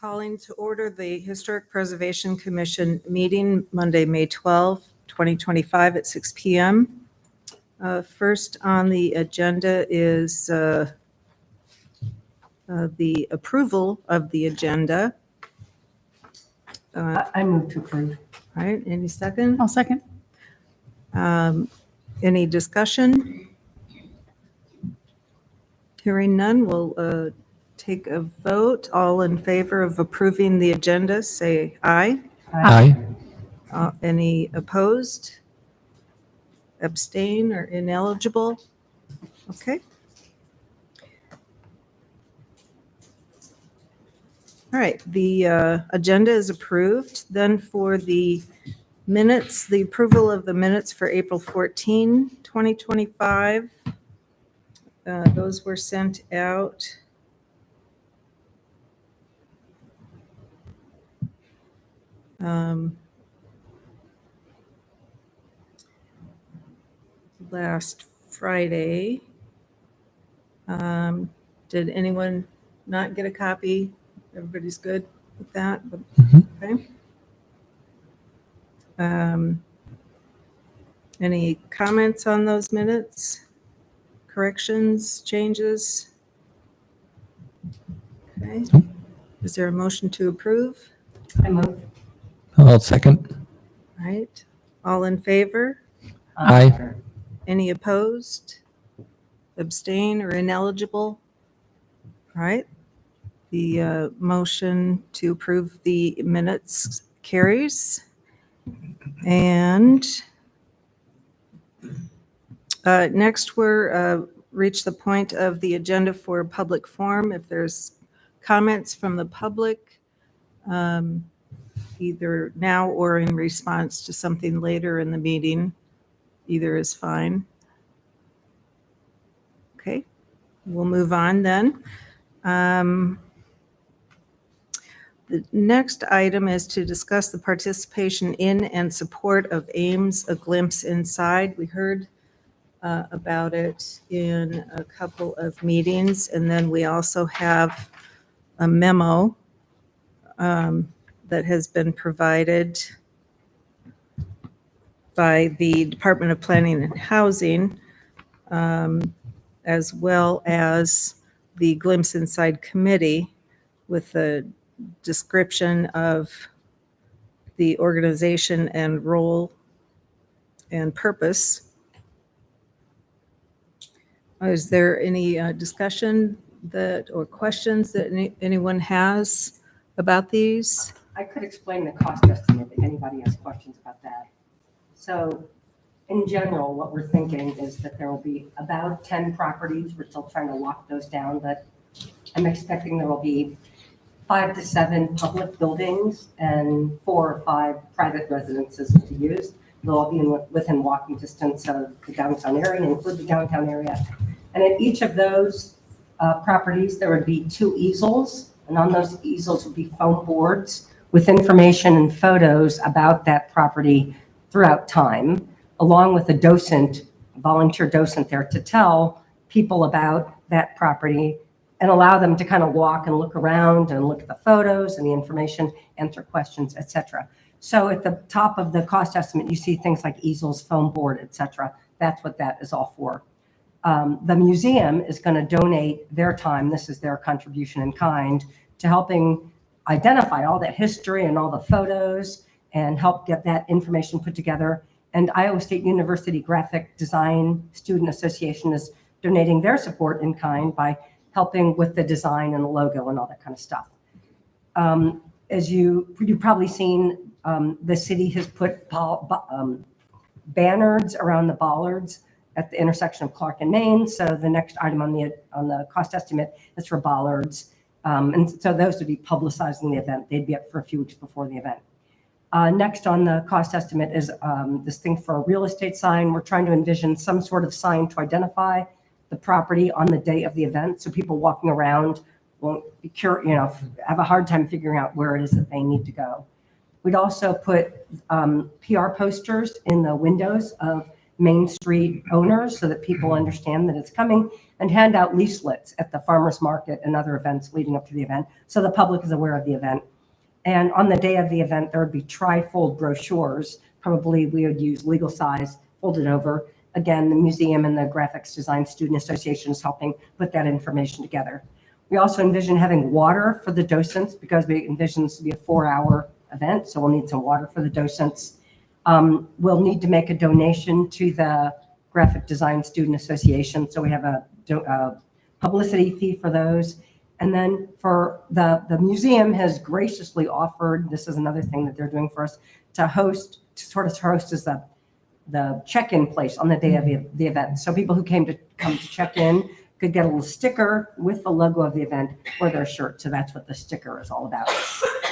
calling to order the Historic Preservation Commission meeting Monday, May 12, 2025 at 6 p.m. First on the agenda is the approval of the agenda. I move to approve. All right, any second? I'll second. Any discussion? Hearing none, we'll take a vote. All in favor of approving the agenda, say aye. Aye. Any opposed? Abstain or ineligible? Okay. All right, the agenda is approved. Then for the minutes, the approval of the minutes for April 14, 2025. Those were sent out. Last Friday. Did anyone not get a copy? Everybody's good with that? Okay. Any comments on those minutes? Corrections, changes? Okay. Is there a motion to approve? I move. I'll second. All right. All in favor? Aye. Any opposed? Abstain or ineligible? All right. The motion to approve the minutes carries. And next we're reached the point of the agenda for public forum. If there's comments from the public, either now or in response to something later in the meeting, either is fine. Okay, we'll move on then. The next item is to discuss the participation in and support of AIMS, A Glimpse Inside. We heard about it in a couple of meetings, and then we also have a memo that has been provided by the Department of Planning and Housing, as well as the Glimpse Inside Committee, with a description of the organization and role and purpose. Is there any discussion that or questions that anyone has about these? I could explain the cost estimate if anybody has questions about that. So in general, what we're thinking is that there will be about 10 properties. We're still trying to lock those down, but I'm expecting there will be 5 to 7 public buildings and 4 or 5 private residences to use. They'll all be within walking distance of the downtown area and include the downtown area. And at each of those properties, there would be 2 easels, and on those easels would be foam boards with information and photos about that property throughout time, along with a docent, volunteer docent there to tell people about that property and allow them to kind of walk and look around and look at the photos and the information, answer questions, et cetera. So at the top of the cost estimate, you see things like easels, foam board, et cetera. That's what that is all for. The museum is going to donate their time, this is their contribution in kind, to helping identify all that history and all the photos and help get that information put together. And Iowa State University Graphic Design Student Association is donating their support in kind by helping with the design and the logo and all that kind of stuff. As you've probably seen, the city has put banners around the bollards at the intersection of Clark and Main. So the next item on the cost estimate is for bollards. And so those would be publicizing the event. They'd be up for a few weeks before the event. Next on the cost estimate is this thing for a real estate sign. We're trying to envision some sort of sign to identify the property on the day of the event, so people walking around won't be have a hard time figuring out where it is that they need to go. We'd also put PR posters in the windows of Main Street owners so that people understand that it's coming, and hand out leaflets at the farmers market and other events leading up to the event so the public is aware of the event. And on the day of the event, there would be tri-fold brochures. Probably we would use legal size, folded over. Again, the museum and the Graphics Design Student Association is helping put that information together. We also envision having water for the docents because we envision this to be a 4-hour event, so we'll need some water for the docents. We'll need to make a donation to the Graphic Design Student Association, so we have a publicity fee for those. And then for the museum has graciously offered, this is another thing that they're doing for us, to host as the check-in place on the day of the event. So people who come to check in could get a little sticker with the logo of the event or their shirt. So that's what the sticker is all about.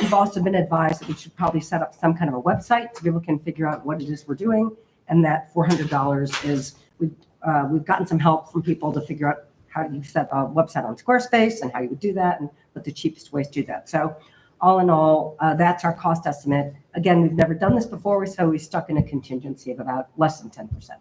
We've also been advised that we should probably set up some kind of a website so people can figure out what it is we're doing. And that $400 is, we've gotten some help from people to figure out how do you set a website on Squarespace and how you would do that and what the cheapest ways to do that. So all in all, that's our cost estimate. Again, we've never done this before, so we stuck in a contingency of about less than 10%.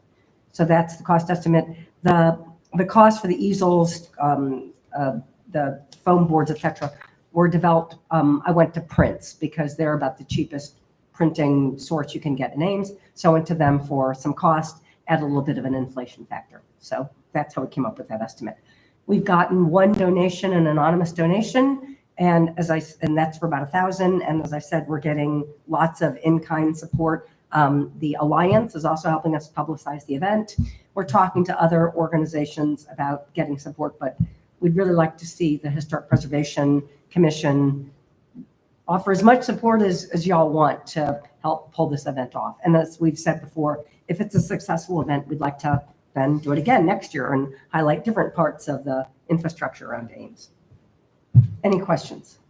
So that's the cost estimate. The cost for the easels, the foam boards, etc., were developed. I went to Prince because they're about the cheapest printing source you can get in Ames. So I went to them for some cost, add a little bit of an inflation factor. So that's how we came up with that estimate. We've gotten one donation, an anonymous donation, and that's for about $1,000. And as I said, we're getting lots of in-kind support. The Alliance is also helping us publicize the event. We're talking to other organizations about getting support, but we'd really like to see the Historic Preservation Commission offer as much support as y'all want to help pull this event off. And as we've said before, if it's a successful event, we'd like to then do it again next year and highlight different parts of the infrastructure around Ames. Any questions?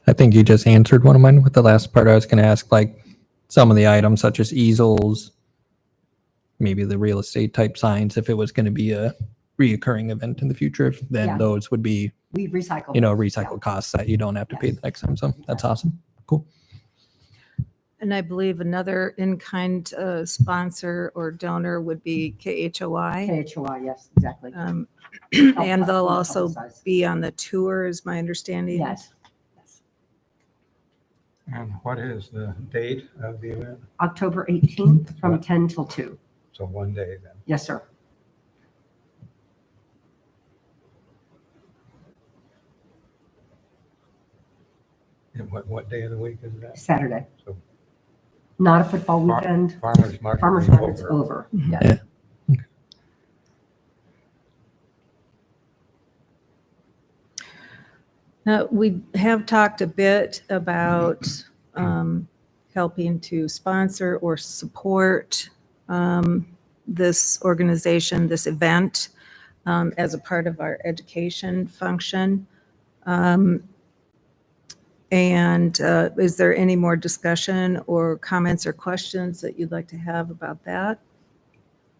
I think you just answered one of mine with the last part I was going to ask, like some of the items such as easels, maybe the real estate type signs, if it was going to be a reoccurring event in the future, then Yeah. those would be, We recycle. recycled costs that you don't have to pay the next time. So that's awesome. Cool. And I believe another in-kind sponsor or donor would be KHOI. KHOI, yes, exactly. And they'll also Publicize. be on the tour, is my understanding. Yes. And what is the date of the event? October 18th from 10 till 2. So one day then. Yes, sir. And what day of the week is that? Saturday. So Not a football weekend. Farmers market. Farmers is market's over. over. Mhm. Yes. Yeah. Now, we have talked a bit about helping to sponsor or support this organization, this event, as a part of our education function. And is there any more discussion or comments or questions that you'd like to have about that?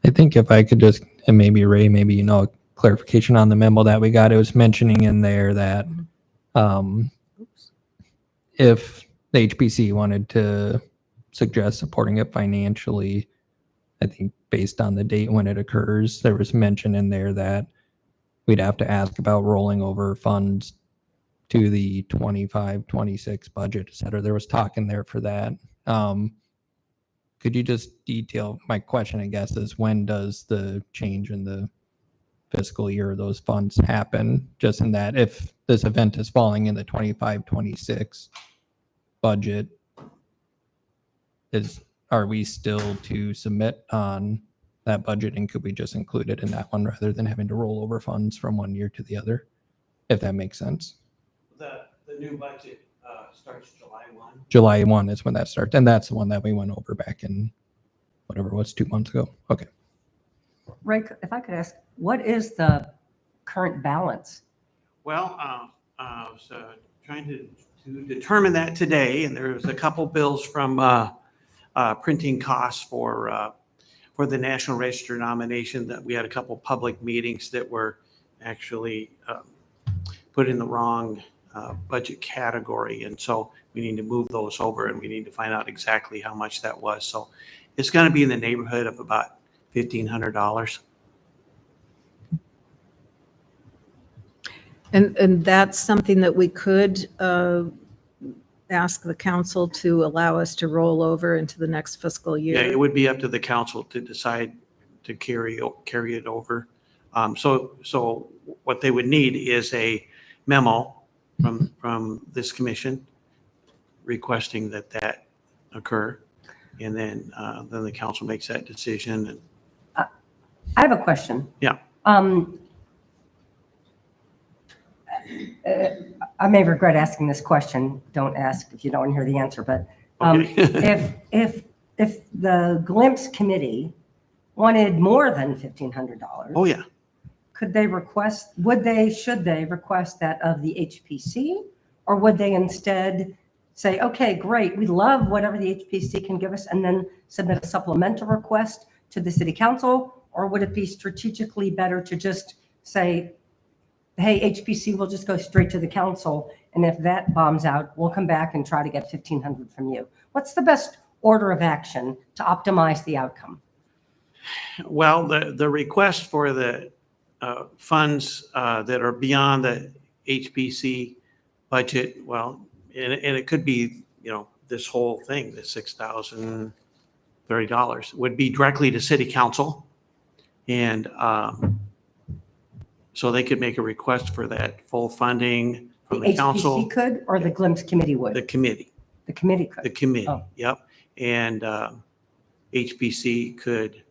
I think if I could just, and maybe Ray, maybe, clarification on the memo that we got, it was mentioning in there that if the HPC wanted to suggest supporting it financially, I think based on the date when it occurs, there was mention in there that we'd have to ask about rolling over funds to the 25, 26 budget, et cetera. There was talk in there for that. Could you just detail, my question, I guess, is when does the change in the fiscal year of those funds happen? Just in that if this event is falling in the 25, 26 budget, are we still to submit on that budget, and could we just include it in that one rather than having to roll over funds from one year to the other, if that makes sense? The new budget starts July 1. July 1 is when that starts, and that's the one that we went over back in whatever it was, 2 months ago. Okay. Ray, if I could ask, what is the current balance? Well, so trying to determine that today, and there was a couple bills from printing costs for the National Register nomination that we had a couple public meetings that were actually put in the wrong budget category. And so we need to move those over and we need to find out exactly how much that was. So it's going to be in the neighborhood of about $1,500. And that's something that we could ask the council to allow us to roll over into the next fiscal Yeah, it year. would be up to the council to decide to carry it over. So what they would need is a memo from this commission requesting that occur. And then the council makes that decision. And I have a question. Yeah. I may regret asking this question. Don't ask if you don't want to hear the answer, but Okay. if the Glimpse committee wanted more than $1,500, Oh, yeah. should they request that of the HPC? Or would they instead say, okay, great, we love whatever the HPC can give us, and then submit a supplemental request to the city council? Or would it be strategically better to just say, hey, HPC, we'll just go straight to the council, and if that bombs out, we'll come back and try to get 1,500 from you? What's the best order of action to optimize the outcome? Well, the request for the funds that are beyond the HPC budget, well, and it could be, this whole thing, the $6,030 would be directly to city council. And so they could make a request for that full funding from the council, HPC could, or the Glimpse committee would? the committee, The committee could. the committee, Oh. yep. And HPC could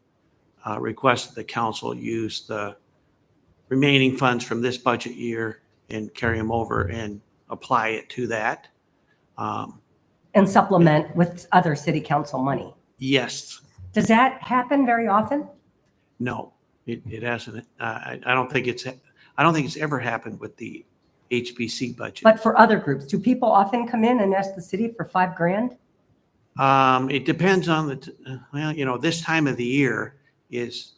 request that the council use the remaining funds from this budget year and carry them over and apply it to that. And supplement with other city council money. Yes, Does that happen very often? no, it hasn't. I don't think it's ever happened with the HPC budget. But for other groups, do people often come in and ask the city for $5,000? It depends on this time of the year is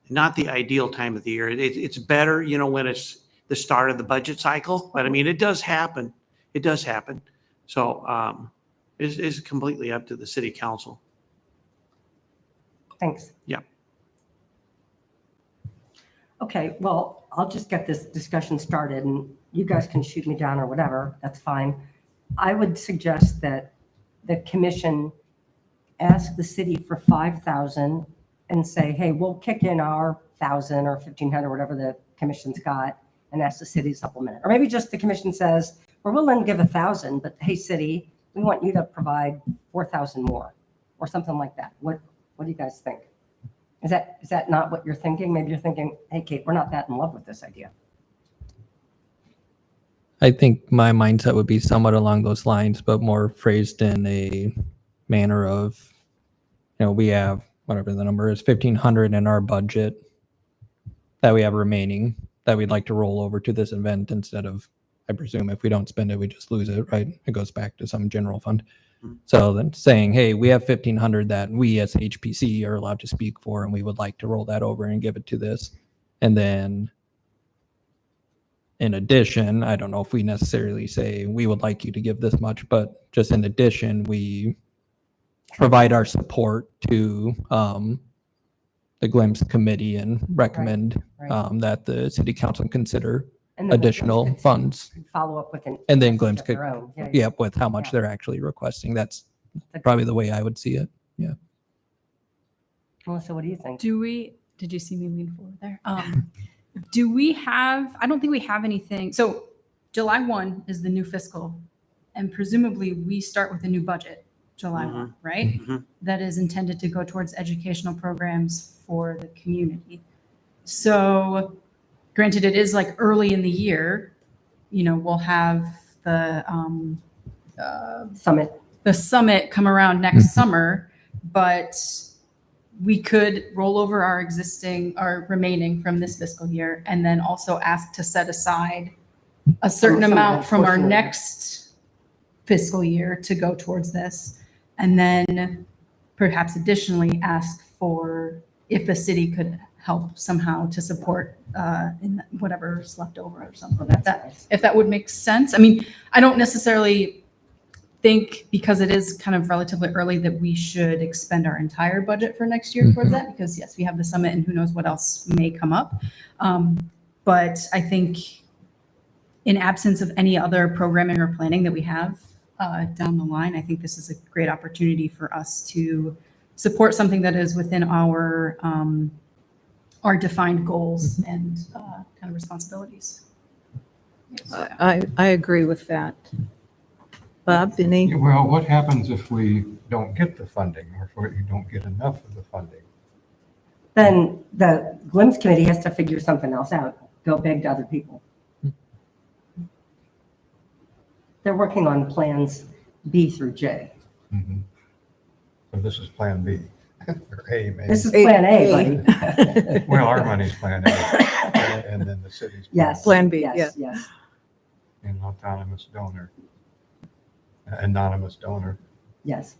not the ideal time of the year. It's better, when it's the start of the budget cycle, but I mean, it does happen. It does happen. So it's completely up to the city council. Thanks. Yeah. Okay, well, I'll just get this discussion started and you guys can shoot me down or whatever. That's fine. I would suggest that the commission ask the city for 5,000 and say, hey, we'll kick in our 1,000 or 1,500, whatever the commission's got, and ask the city to supplement it. Or maybe just the commission says, we're willing to give 1,000, but hey, city, we want you to provide 4,000 more, or something like that. What do you guys think? Is that not what you're thinking? Maybe you're thinking, hey, Kate, we're not that in love with this idea. I think my mindset would be somewhat along those lines, but more phrased in a manner of, we have whatever the number is, 1,500 in our budget that we have remaining that we'd like to roll over to this event instead of, I presume if we don't spend it, we just lose it, right? It goes back to some general fund. So then saying, hey, we have 1,500 that we as HPC are allowed to speak for, and we would like to roll that over and give it to this. And then in addition, I don't know if we necessarily say we would like you to give this much, but just in addition, we provide our support to the Glimpse committee and recommend Right. that the city council consider And then additional Glimpse funds. could follow up with an. And then Glimpse of could, their own. Yeah, yep, with how much Yeah. they're actually requesting. That's probably the way I would see it. Melissa, what do you think? Did you see me lean forward there? Do we have, I don't think we have anything. So July 1 is the new fiscal, and presumably we start with a new budget July 1, right? Mhm. That is intended to go towards educational programs for the community. So granted, it is like early in the year, we'll have the Summit. come around next summer, but we could roll over our remaining from this fiscal year and then also ask to set aside a certain Some amount from our portion of it. next fiscal year to go towards this. And then perhaps additionally ask for if the city could help somehow to support in whatever's left over or something Well, like that's that. nice. If that would make sense. I mean, I don't necessarily think because it is kind of relatively early that we should expend our entire budget for next year towards that, because yes, we have the summit and who knows what else may come up. But I think in absence of any other programming or planning that we have down the line, I think this is a great opportunity for us to support something that is within our defined goals and kind of responsibilities. I agree with that. Bob, any? Well, what happens if we don't get the funding or if we don't get enough of the funding? Then the Glimpse Committee has to figure something else out, go beg to other people. They're working on plans B through J. Mhm. So this is Plan B, or A, maybe. This is Plan A, buddy. Well, our money's Plan A, and then the city's. Yes. Plan B, Yes, yes. An autonomous donor, anonymous donor. Yes.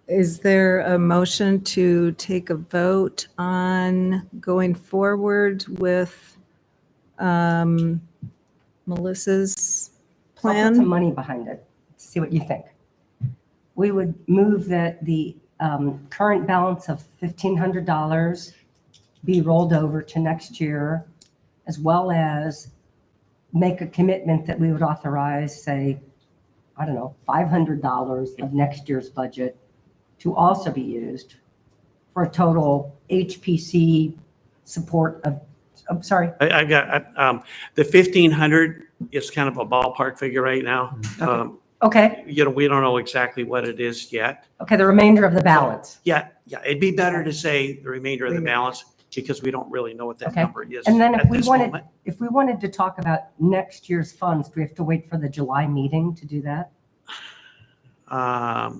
Is there a motion to take a vote on going forward with Melissa's I'll put some plan? money behind it, see what you think. We would move that the current balance of $1,500 be rolled over to next year, as well as make a commitment that we would authorize, say, I don't know, $500 of next year's budget to also be used for a total HPC support of, I'm sorry, I've got, the 1,500 is kind of a ballpark figure right now. okay, We don't know exactly what it is yet. okay, the remainder of the balance. Yeah, it'd be better to say the remainder of the balance because we don't really know what that Okay. number is And then if at we this wanted, moment. if we wanted to talk about next year's funds, do we have to wait for the July meeting to do that? I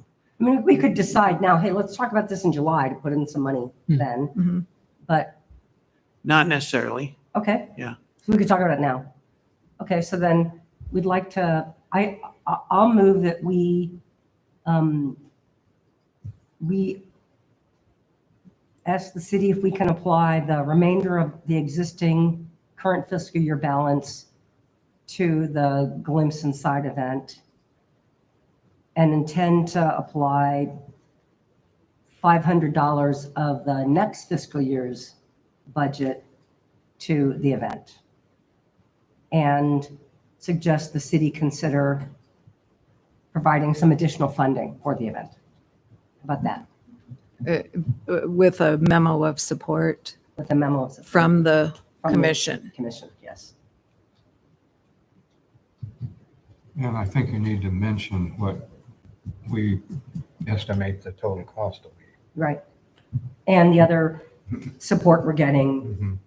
mean, we could decide now, hey, let's talk about this in July to put in some money then, Mhm. but, Not necessarily. okay. Yeah. So we could talk about it now. Okay, so then we'd like to, I'll move that we ask the city if we can apply the remainder of the existing current fiscal year balance to the Glimpse Inside event and intend to apply $500 of the next fiscal year's budget to the event. And suggest the city consider providing some additional funding for the event. How about that? With a memo of support With a memo of support from the from the commission. Commission, yes. And I think you need to mention what we estimate the total cost will be. Right. And the other support we're getting Mhm.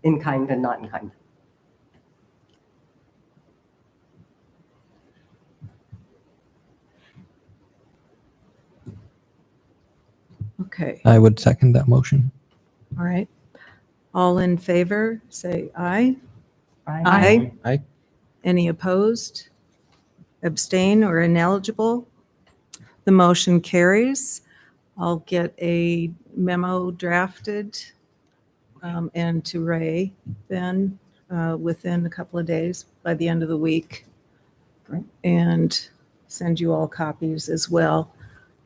in kind and not in kind. Okay, I would second that motion. all right. All in favor, say aye. Right? Aye. Aye. Any opposed? Abstain or ineligible? The motion carries. I'll get a memo drafted and to Ray then within a couple of days, by the end of the week. Great. And send you all copies as well,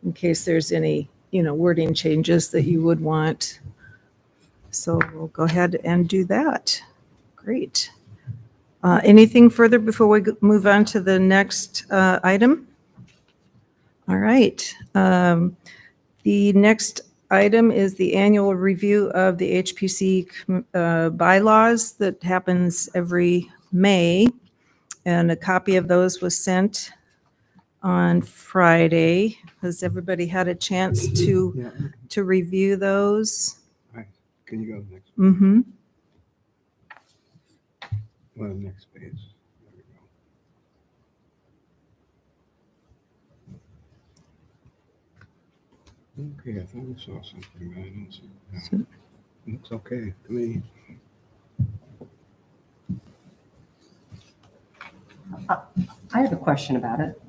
in case there's any, wording changes that you would want. So we'll go ahead and do that. Great. Anything further before we move on to the next item? All right. The next item is the annual review of the HPC bylaws that happens every May. And a copy of those was sent on Friday. Has everybody had a chance Yeah, to review those? can you go next, Mm-hmm. next page? There we go. Okay, I thought I saw something, but I didn't see it. Looks okay to me. I have a question about it.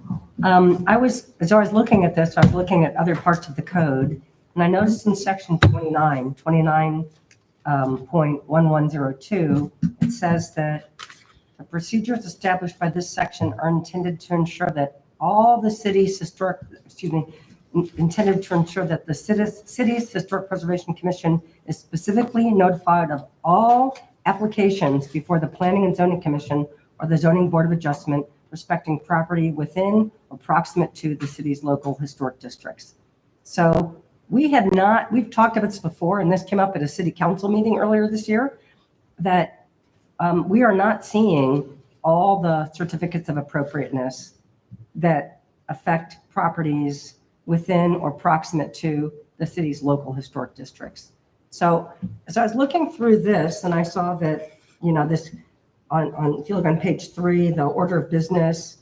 As I was looking at this, I was looking at other parts of the code, and I noticed in section 29, point 1102, it says that the procedures established by this section are intended to ensure that all the city's historic, intended to ensure that the city's Historic Preservation Commission is specifically notified of all applications before the Planning and Zoning Commission or the Zoning Board of Adjustment respecting property within or proximate to the city's local historic districts. So we've talked about this before, and this came up at a city council meeting earlier this year, that we are not seeing all the certificates of appropriateness that affect properties within or proximate to the city's local historic districts. So as I was looking through this, and I saw that, this if you look on page 3, the order of business,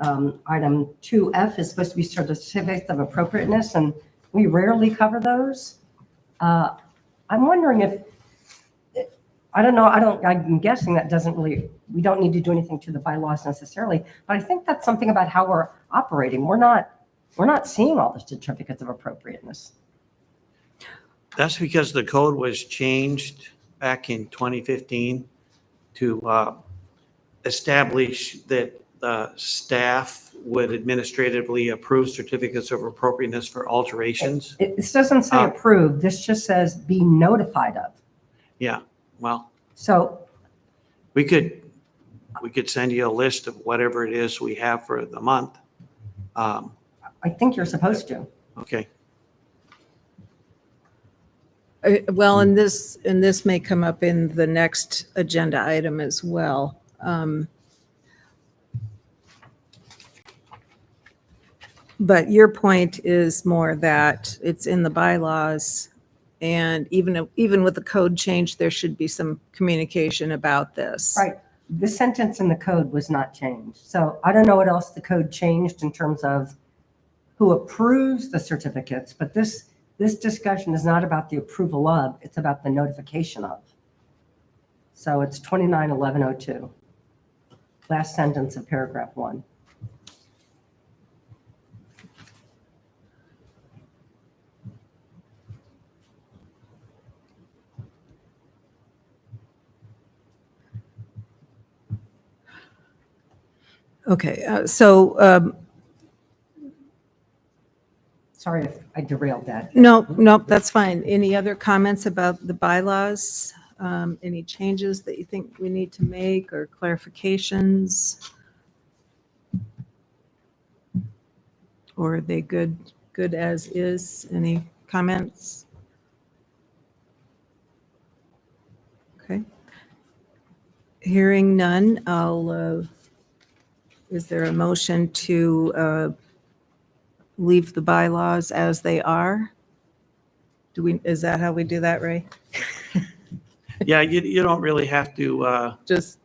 item 2F is supposed to be certificates of appropriateness, and we rarely cover those. I'm wondering if, I'm guessing that we don't need to do anything to the bylaws necessarily, but I think that's something about how we're operating. We're not seeing all the certificates of appropriateness. That's because the code was changed back in 2015 to establish that the staff would administratively approve certificates of appropriateness for alterations. This doesn't say approved. This just says be notified of. Yeah, well, So we could send you a list of whatever it is we have for the month. I think you're supposed to. Okay. Well, and this may come up in the next agenda item as well. But your point is more that it's in the bylaws, and even with the code change, there should be some communication about this. Right. This sentence in the code was not changed. So I don't know what else the code changed in terms of who approves the certificates, but this discussion is not about the approval of, it's about the notification of. So it's 291102, last sentence of paragraph 1. Okay, Sorry if I derailed that. Nope, that's fine. Any other comments about the bylaws? Any changes that you think we need to make or clarifications? Or are they good as is? Any comments? Okay. Hearing none, is there a motion to leave the bylaws as they are? Is that how we do that, Ray? Yeah, you don't really have to, Just,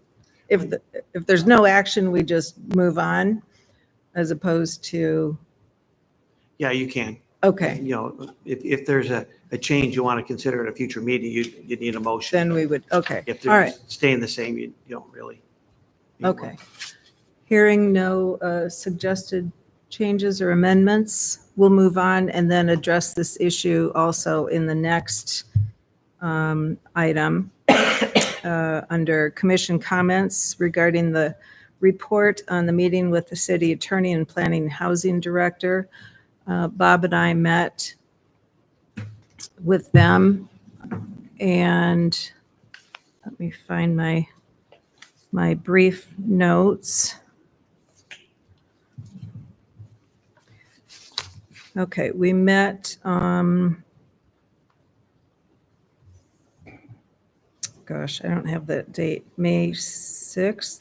if there's no action, we just move on as opposed to, yeah, you can. okay, If there's a change you want to consider at a future meeting, you need a motion. then we would, okay, If all they're right, staying the same, you don't really. need one. okay. Hearing no suggested changes or amendments, we'll move on and then address this issue also in the next item under commission comments regarding the report on the meeting with the city attorney and planning and housing director. Bob and I met with them, and let me find my brief notes. Okay, we met, gosh, I don't have the date, May 6th?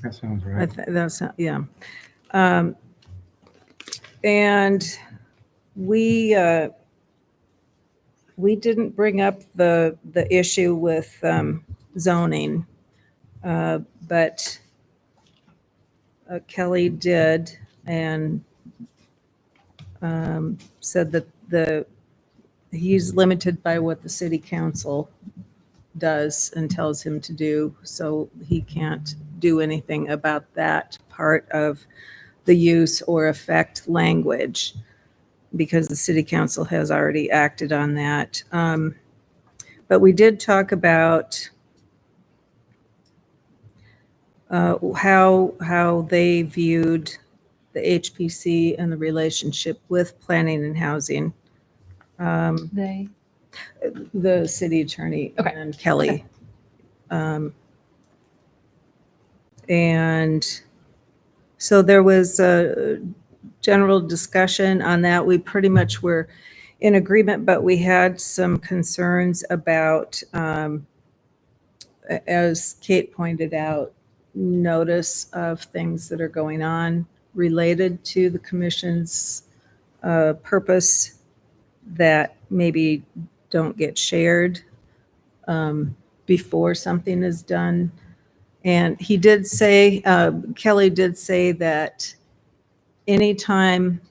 That sounds right. That's, yeah. And we didn't bring up the issue with zoning, but Kelly did, and said that he's limited by what the city council does and tells him to do, so he can't do anything about that part of the use or effect language. because the city council has already acted on that. But we did talk about how they viewed the HPC and the relationship with planning and housing. They, The city attorney Okay. and Kelly. And so there was a general discussion on that. We pretty much were in agreement, but we had some concerns about, as Kate pointed out, notice of things that are going on related to the commission's purpose that maybe don't get shared before something is done. And he did say, Kelly did say that anytime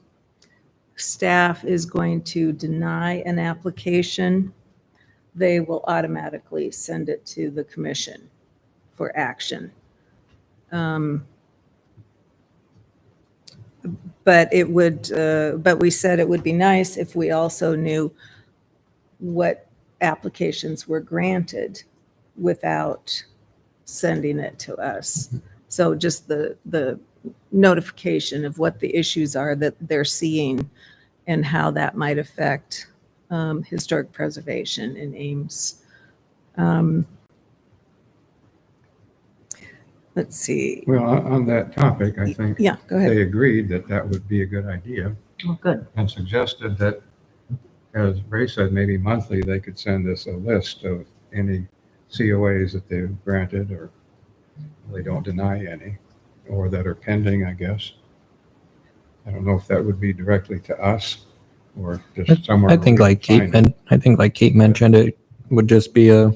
staff is going to deny an application, they will automatically send it to the commission for action. But it would, but we said it would be nice if we also knew what applications were granted without sending it to us. So just the notification of what the issues are that they're seeing and how that might affect historic preservation in Ames. Let's see. Well, on that topic, I think Yeah, go ahead. they agreed that that would be a good idea Well, good. and suggested that, as Ray said, maybe monthly, they could send us a list of any COAs that they've granted or they don't deny any, or that are pending, I guess. I don't know if that would be directly to us or just somewhere. I think where we like can Kate, find it. I think like Kate mentioned, it would just be a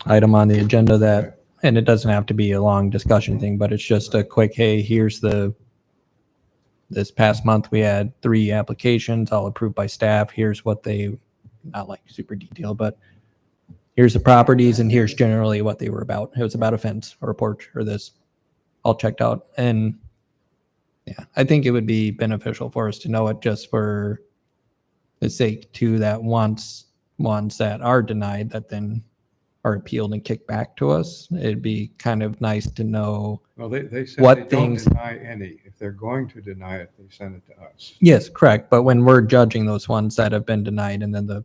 item on the agenda that, and it doesn't have to be a long discussion thing, but it's just a quick, hey, here's this past month we had 3 applications, all approved by staff. Here's what they, not like super detailed, but here's the properties and here's generally what they were about. It was about a fence or a porch or this, all checked out. And yeah, I think it would be beneficial for us to know it just for the sake too, that ones that are denied that then are appealed and kicked back to us. It'd be kind of nice to know. Well, they said What they don't things- deny any. If they're going to deny it, they send it to us. Yes, correct. But when we're judging those ones that have been denied and then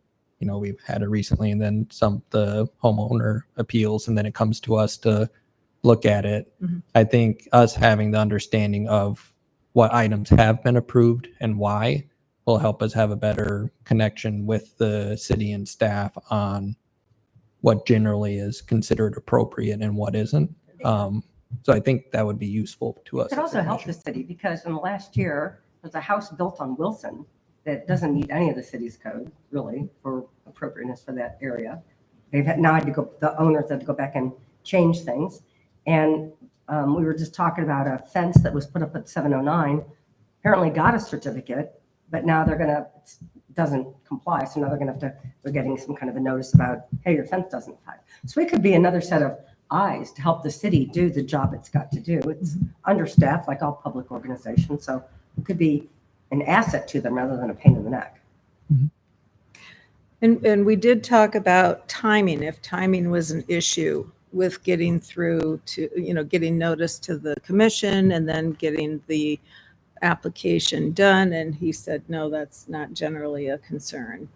we've had it recently and then the homeowner appeals and then it comes to us to look at it. Mhm. I think us having the understanding of what items have been approved and why will help us have a better connection with the city and staff on what generally is considered appropriate and what isn't. So I think that would be useful to us. It could also help the city because in the last year, there's a house built on Wilson that doesn't meet any of the city's code, really, for appropriateness for that area. Now had to go, the owners had to go back and change things. And we were just talking about a fence that was put up at 709, apparently got a certificate, but now it doesn't comply. So now they're getting some kind of a notice about, hey, your fence doesn't apply. So it could be another set of eyes to help the city do the job it's got to do. It's understaffed like all public organizations. So it could be an asset to them rather than a pain in the neck. And we did talk about timing, if timing was an issue with getting through to, getting notice to the commission and then getting the application done. And he said, no, that's not generally a concern.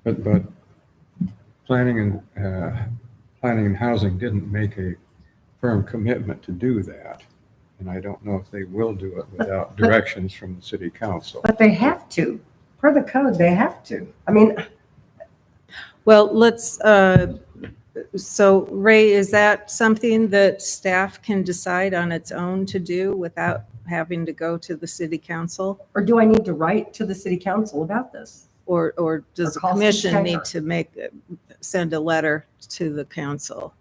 But planning and housing didn't make a firm commitment to do that. And I don't know if they will do it without directions from the city council. But they have to. Per the code, they have to. I mean, Well, so Ray, is that something that staff can decide on its own to do without having to go to the city council? or do I need to write to the city council about this? Or does the Or call commission Steve need Steiner. to send a letter to the council?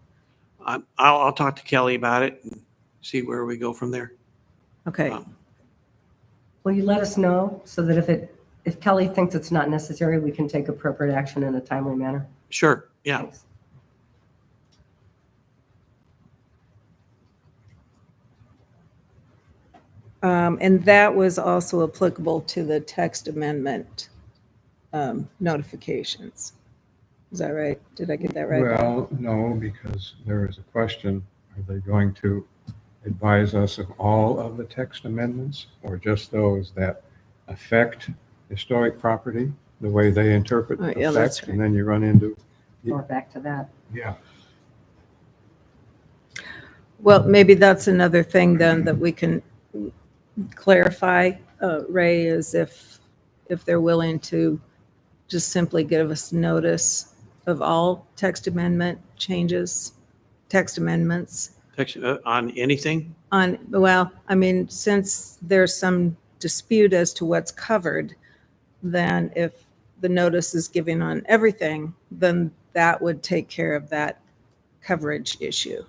I'll talk to Kelly about it and see where we go from there. Okay, Will you let us know so that if Kelly thinks it's not necessary, we can take appropriate action in a timely manner? Sure, yeah. Thanks. And that was also applicable to the text amendment notifications. Is that right? Did I get that right? Well, no, because there is a question, are they going to advise us of all of the text amendments or just those that affect historic property, the way they interpret Oh, yeah, that's affect, and then you run into, Or back to that. yeah. Well, maybe that's another thing then that we can clarify, Ray, is if they're willing to just simply give us notice of all text amendment changes, text amendments On anything? on, well, I mean, since there's some dispute as to what's covered, then if the notice is given on everything, then that would take care of that coverage issue.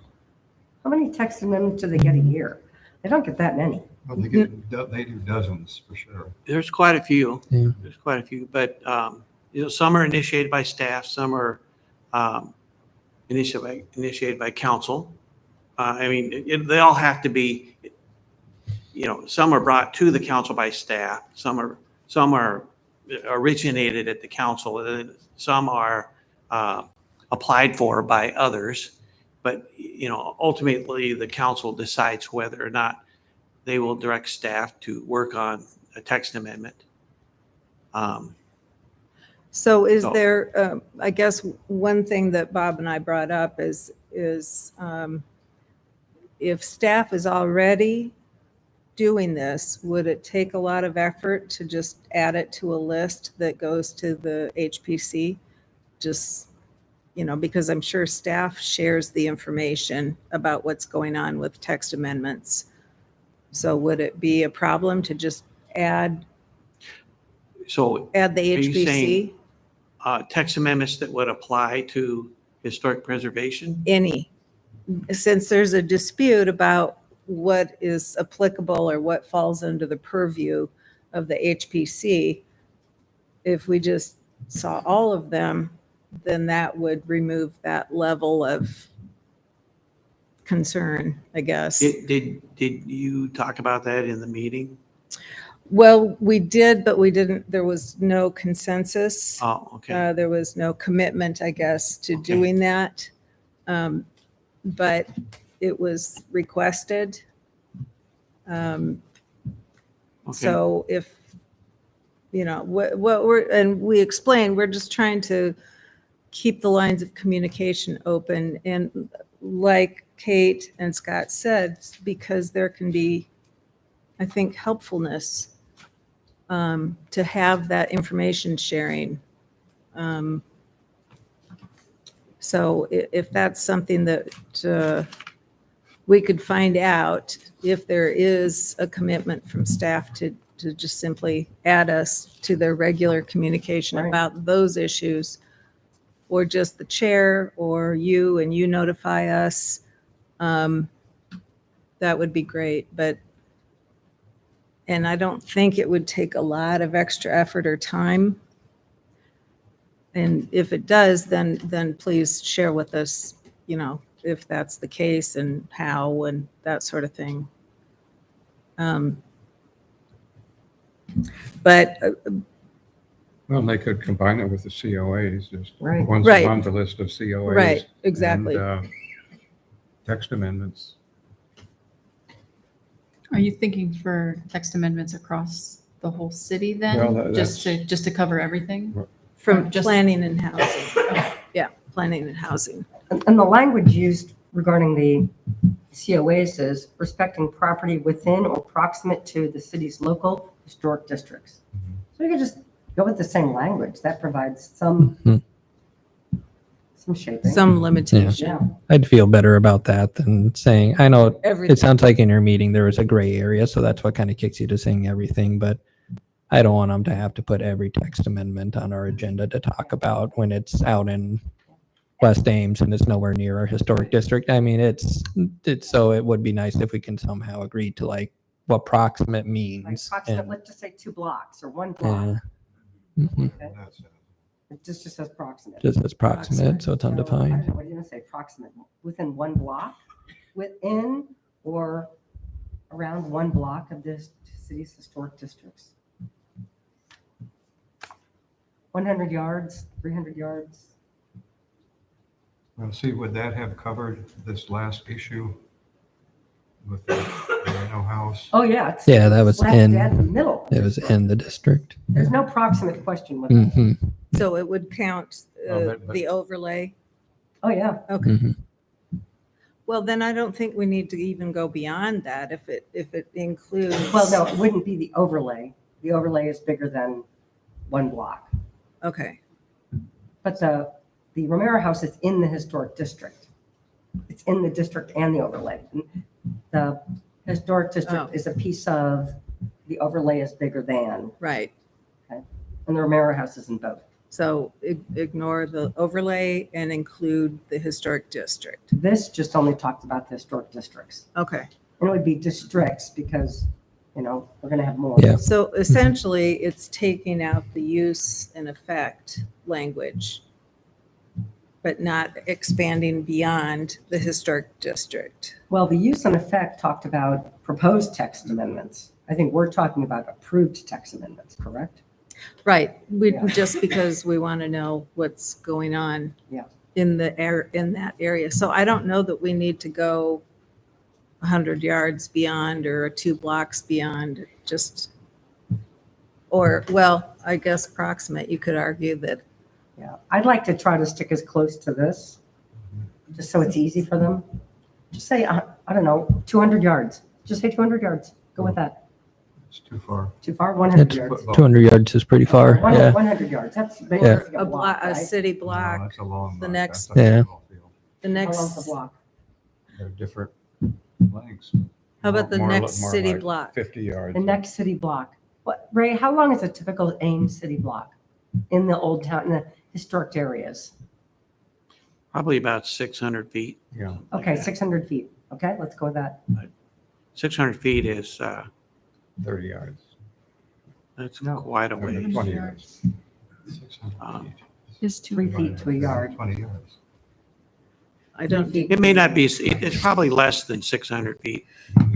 How many text amendments do they get a year? They don't get that many. Well, they do dozens for sure. There's quite a few. Yeah. There's quite a few, but, some are initiated by staff, some are initiated by council. I mean, they all have to be, some are brought to the council by staff, some are originated at the council, and some are applied for by others. But, ultimately, the council decides whether or not they will direct staff to work on a text amendment. So is So- there, I guess, one thing that Bob and I brought up is if staff is already doing this, would it take a lot of effort to just add it to a list that goes to the HPC? Just, because I'm sure staff shares the information about what's going on with text amendments. So would it be a problem to just add So the you HPC? saying- text amendments that would apply to historic preservation? Any, since there's a dispute about what is applicable or what falls under the purview of the HPC, if we just saw all of them, then that would remove that level of concern, I guess. Did you talk about that in the meeting? Well, we did, but we didn't, there was no consensus. Oh, okay. There was no commitment, I guess, to Okay. doing that. But it was requested. Okay. So if, what we're, and we explained, we're just trying to keep the lines of communication open. And like Kate and Scott said, because there can be, I think, helpfulness to have that information sharing. So if that's something that we could find out, if there is a commitment from staff to just simply add us to their regular communication Right. about those issues, or just the chair or you, and you notify us, that would be great. And I don't think it would take a lot of extra effort or time. And if it does, then please share with us, if that's the case and how and that sort of thing. But Well, they could combine it with the COAs, just Right. once Right. a month, a list of COAs. Right, exactly. and, text amendments. Are you thinking for text amendments across the whole city Well, then? Just to cover everything? from Just- planning and housing, yeah, planning and housing. And the language used regarding the COAs is respecting property within or proximate to the city's local historic districts. So you could just go with the same language. That provides some shaping. Some limitation. Yeah. I'd feel better about that than saying, I know Everything. it sounds like in your meeting there was a gray area, so that's what kind of kicks you to saying everything, but I don't want them to have to put every text amendment on our agenda to talk about when it's out in West Ames and it's nowhere near our historic district. I mean, it's so it would be nice if we can somehow agree to like what proximate Like means. proximate, and- let's just say 2 blocks or 1 block. yeah. Mhm. Okay? It just says proximate. Just as proximate, so it's So, I don't undefined. know, what are you gonna say, proximate, within 1 block? Within or around one block of this city's historic districts. 100 yards, 300 yards. Well, see, would that have covered this last issue with the Rhino House? Oh, yeah. It's Yeah, that was slap in, dead in the middle. it was in the district. There's no proximate question with that. Hmm. So it would count Oh, but- the overlay? Oh, yeah. Okay. Hmm. Well, then I don't think we need to even go beyond that if it includes. Well, no, it wouldn't be the overlay. The overlay is bigger than one block. Okay, But the Romero House is in the historic district. It's in the district and the overlay. The historic district Oh. is a piece of, the overlay is bigger than, right. and the Romero House is in both. So ignore the overlay and include the historic district. This just only talks about the historic districts. Okay. And it would be districts because, we're going to have more. Yeah. So essentially, it's taking out the use and effect language, but not expanding beyond the historic district. Well, the use and effect talked about proposed text amendments. I think we're talking about approved text amendments, correct? Right, Yeah. just because we want to know what's going on Yeah. in that area. So I don't know that we need to go 100 yards beyond or 2 blocks beyond, well, I guess proximate, you could argue that. Yeah. I'd like to try to stick as close to this, just so it's easy for them. Just say, I don't know, 200 yards. Just say 200 yards. Go with that. It's too far. Too far? 100 It's yards. 200 yards is pretty far. 100 Yeah. 100 yards. That's Yeah. basically A block, a right? city No, block, that's a long the block. next- That's a Yeah. football field. the How long's next, the block? They're different lengths. how about the More- next more city like block? 50 yards. The next city block. What, Ray, how long is a typical Ames city block in the old town, in the historic areas? Probably about 600 feet. Yeah. Okay, 600 feet. Okay, let's go with that. 600 feet is, 30 yards. that's No. quite a Or ways. 20 yards. 600 Um, feet. Is 3 feet to a yard. 20 yards. I don't think. It may not be, it's probably less than 600 feet,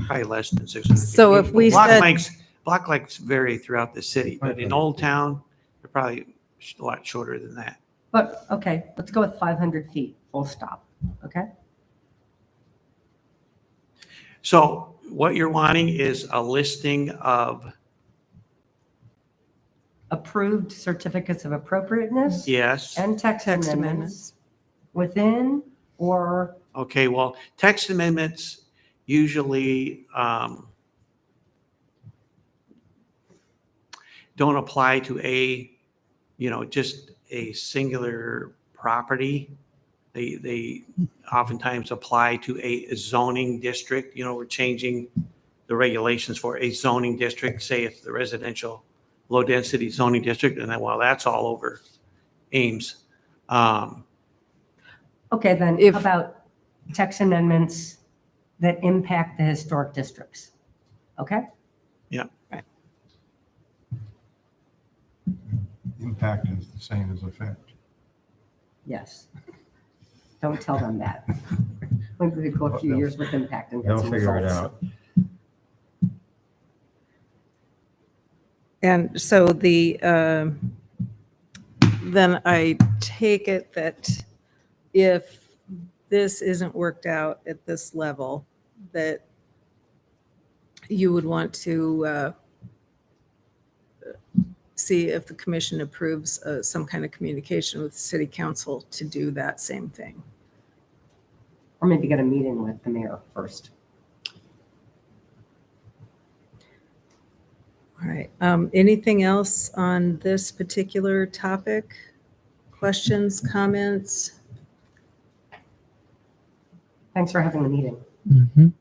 probably less than 600 feet. So if we Block said- lengths vary throughout the city, but in Old Town, they're probably a lot shorter than that. But, okay, let's go with 500 feet, full stop. Okay? So what you're wanting is a listing of, Approved certificates of appropriateness yes, and text Text amendments within or, okay, well, text amendments usually don't apply to just a singular property. They oftentimes apply to a zoning district. We're changing the regulations for a zoning district, say it's the residential low-density zoning district, and then, well, that's all over Ames. okay, then If- how about text amendments that impact the historic districts? Okay? Impact is the same as effect. Yes. Don't tell them that. Maybe we go a few years with impact and get They'll some figure it results. out. And so then I take it that if this isn't worked out at this level, that you would want to see if the commission approves some kind of communication with the city council to do that same thing. Or maybe get a meeting with the mayor first. All right. Anything else on this particular topic? Questions, comments? Thanks for having the meeting. Mhm.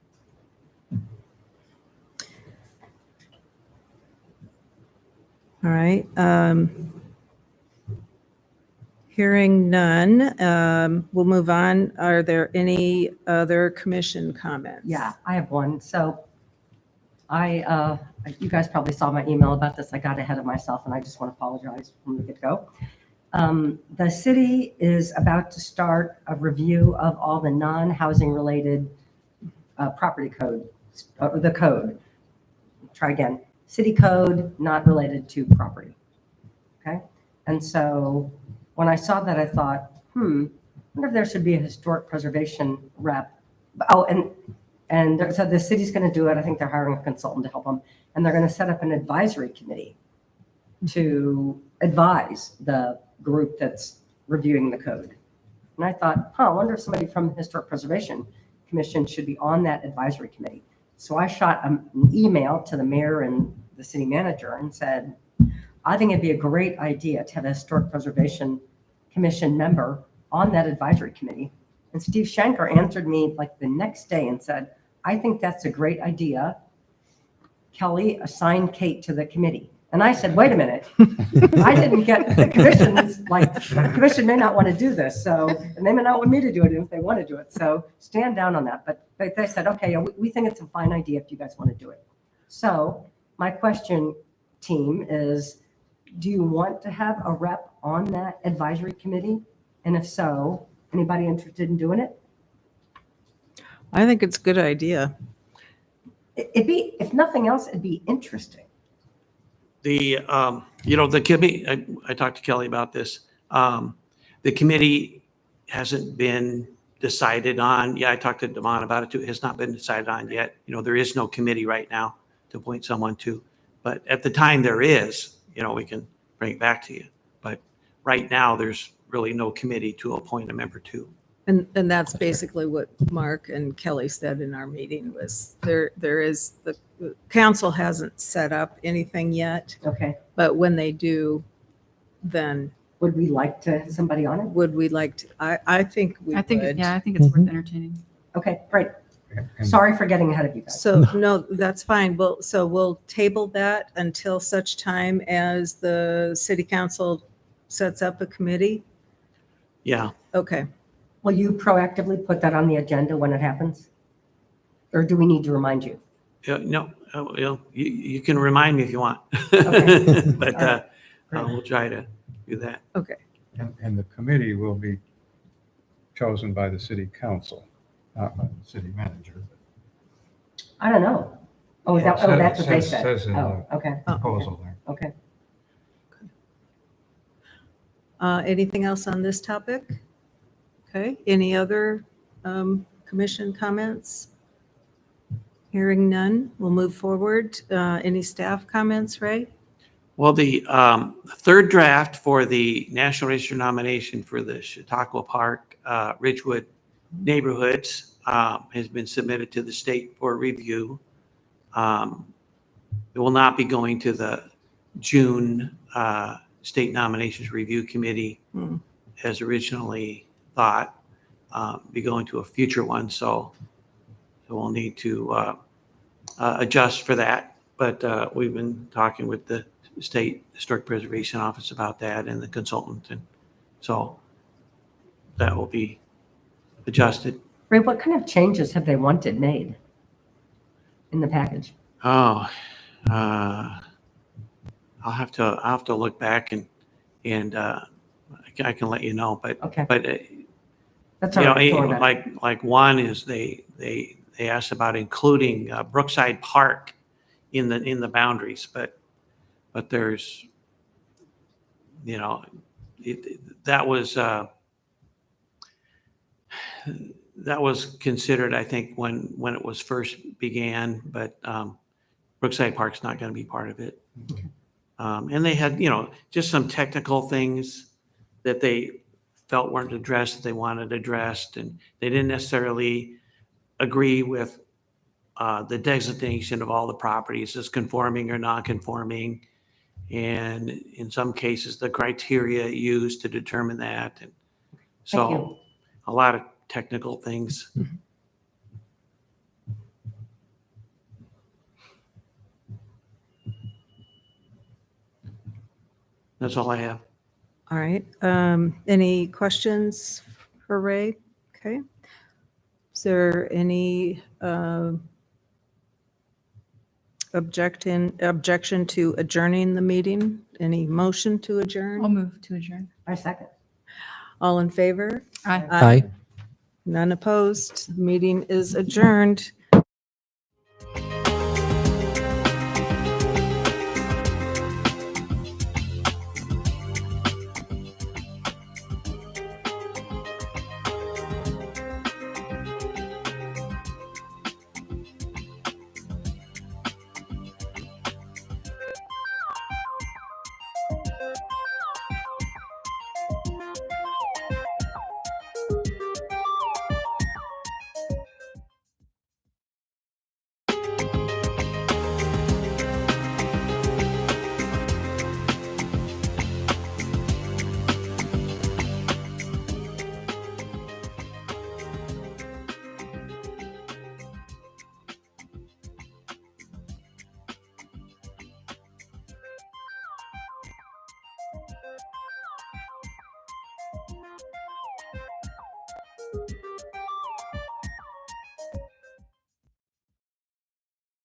All right. Hearing none, we'll move on. Are there any other commission comments? Yeah, I have one. So you guys probably saw my email about this. I got ahead of myself and I just want to apologize from the get-go. The city is about to start a review of all the non-housing related property code the code. Try again. City code, not related to property. Okay? And so when I saw that, I thought, I wonder if there should be a historic preservation rep. Oh, so the city's going to do it. I think they're hiring a consultant to help them. And they're going to set up an advisory committee to advise the group that's reviewing the code. And I thought, I wonder if somebody from the Historic Preservation Commission should be on that advisory committee. So I shot an email to the mayor and the city manager and said, I think it'd be a great idea to have a Historic Preservation Commission member on that advisory committee. And Steve Shanker answered me like the next day and said, I think that's a great idea. Kelly, assign Kate to the committee. And I said, wait a minute. I didn't get the commission's, the commission may not want to do this. So, and they may not want me to do it if they want to do it. So stand down on that. But they said, okay, we think it's a fine idea if you guys want to do it. So my question, team, is do you want to have a rep on that advisory committee? And if so, anybody interested in doing it? I think it's a good idea. It'd be, if nothing else, it'd be interesting. The, the committee, I talked to Kelly about this. The committee hasn't been decided on. Yeah, I talked to Damon about it too. It has not been decided on yet. There is no committee right now to appoint someone to. But at the time there is, we can bring it back to you. But right now, there's really no committee to appoint a member to. And that's basically what Mark and Kelly said in our meeting was there is, the council hasn't set up anything yet, Okay. but when they do, then Would we like to have somebody on it? would we like to, I think we I think, would. yeah, I think it's worth entertaining. Okay, great. And Sorry for getting ahead of you guys. So, no, that's fine. We'll table that until such time as the city council sets up a committee. Yeah. Okay. Will you proactively put that on the agenda when it happens? Or do we need to remind you? No, you can remind me if you want. Okay. But All right. we'll try to do that. Okay. and the committee will be chosen by the city council, not by the city manager. I don't know. Oh, Well, it that's what they says- said. says in Oh, okay, Proposal there. okay. Anything else on this topic? Okay. Any other commission comments? Hearing none, we'll move forward. Any staff comments, Ray? Well, the third draft for the National Register nomination for the Chautauqua Park Ridgewood neighborhoods has been submitted to the state for review. It will not be going to the June State Nominations Review Committee as originally thought, be going to a future one. So we'll need to adjust for that. But we've been talking with the State Historic Preservation Office about that and the consultant. And so that will be adjusted. Ray, what kind of changes have they wanted made in the package? Oh, I'll have to look back and I can let you know. But Okay, but that's all right. Don't worry about it. like one is they asked about including Brookside Park in the boundaries, but there's that was considered, I think, when it was first began, but Brookside Park's not going to be part of it. And they had just some technical things that they felt weren't addressed that they wanted addressed, and they didn't necessarily agree with the designation of all the properties as conforming or non-conforming, and in some cases the criteria used to determine that. And Thank you. so a lot of technical things. That's all I have. All right. Any questions for Ray? Okay. Is there any objection to adjourning the meeting? Any motion to I'll adjourn? move to adjourn. I second. All in favor? Aye. Aye. None opposed. Meeting is adjourned.